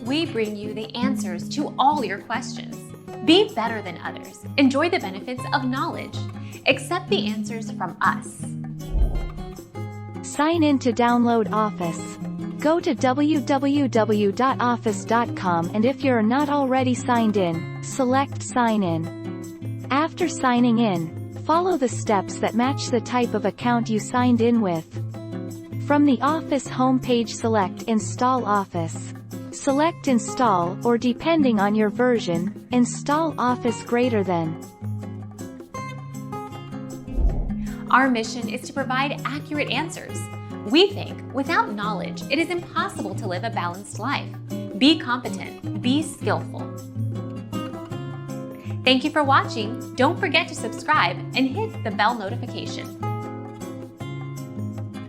we bring you the answers to all your questions. Be better than others. Enjoy the benefits of knowledge. Accept the answers from us. Sign in to download Office. Go to www.office.com, and if you're not already signed in, select Sign In. After signing in, follow the steps that match the type of account you signed in with. From the Office homepage, select Install Office. Select Install, or depending on your version, Install Office greater than. Our mission is to provide accurate answers. We think without knowledge, it is impossible to live a balanced life. Be competent, be skillful. Thank you for watching. Don't forget to subscribe and hit the bell notification.